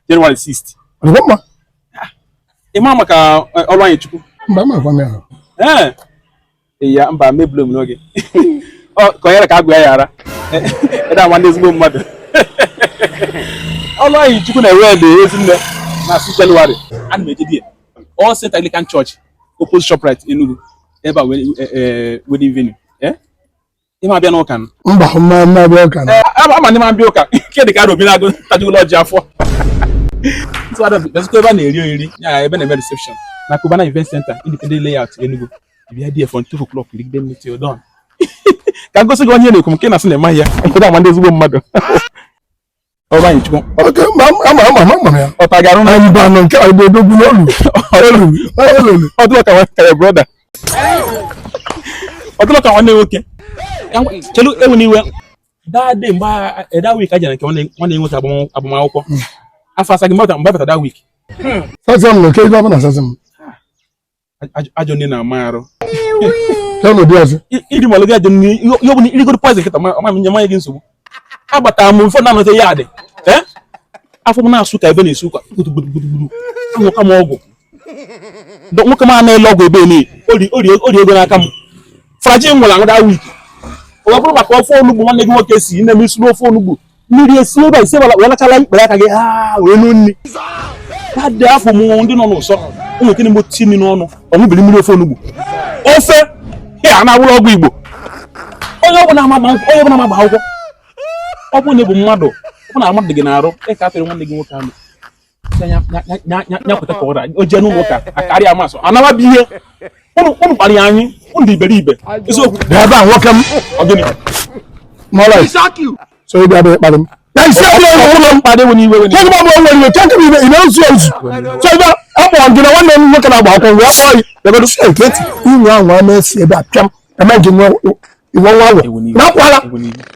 January 6th. Imam ka online chuku. Mama kwa me. Ya mba me blow mnoge. Ko yara ka gwa yara. Da wan ezigbo mmadu. Online chuku na word ezinne na 6 January. An me dey. All Saint Anglican Church opposite Shoprite Enugu. Eba wedding venue. Ima bia no kan. Mba ma bia kan. Ama ni ma bia kan. Ke de ka do bi na go taju lodge afọ. So let's go over eri ya ebe na reception na Kubana Event Center independent layout Enugu we are there from 2 o'clock lead them till dawn ka go se go nye na ekum ke na se na ma ya da ma ndezugbo mmadu o ba nchuko okay mama ya o tagaru na mba no nke agbodogu n'olu o do ka your brother o do ka nwanne nwoke chelu Eweniwe that day mba that week aja na nke nwanne nwoke agbamakwụkwọ after sagim about that week. Sasam no ke governor sasam. Ajo ni na maro. Kano diaze. Idi mo loga ajo ni yo bu ni illegal poison kita ma nyama yegi nsobu. Abata mo fo na no te yade. Afo mo na asuka ebe na esuka gudu. Anu ka mo ogu. Do mo kama na logo ebe ni. Ori ego na aka mo. Fraji nwala ngo that week. O wa bro ba ko fo onugbu nwanne gi nwoke si na mi slow fo onugbu. Miri esi ebe ise wala chala ikpere aka gị we no nni ka dị afọ mụ ndị nọ n'ụsọ ụmụ kene mo tini n'ọnụ ọnụ bili mmiri ofe onugbu ofe ya na awụlọ ọgwụ Igbo onye ọbụla ama akwụkwọ ọ bụ na bụ mmadụ ọ na mmadụ gị na-arụ ka atụrụ nwanne gị nwoke ahụ nya kweta ka ọra o jee n'ụlọ ụka akarịa amasọ anawa bụ ihe ụnụ kparị anyị ụnụ iberibe eziokwu ebe a nwoke m ọgịnị so you be badem na ise ọbụla mkpade Eweniwe Eweniwe take me in ozu so you am ngina nwanne m nwoke na-agba akwụkwọ wee kpọọ yi debe so eketi inwe anwa na-esi ebe apịam emeji nwe iwe nwa awe na kwala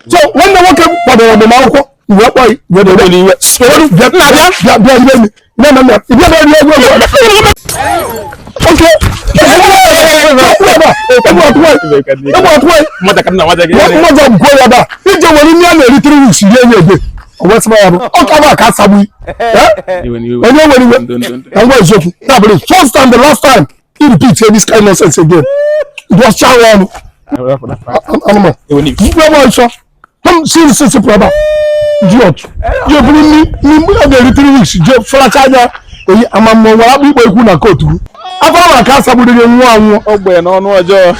so nwanne nwoke kwadoro ọdụm akwụkwọ wee kpọọ yi wee debe Eweniwe so bịa ibe mi na ibe na ego okay first time the last time he repeats this kind of nonsense again. It was Charlie. Come see the sister brother. George, you bring me every 3 weeks. Just flash out. I'm a people na coat. After I can't sabotage one. Oh, bueno, no, yo.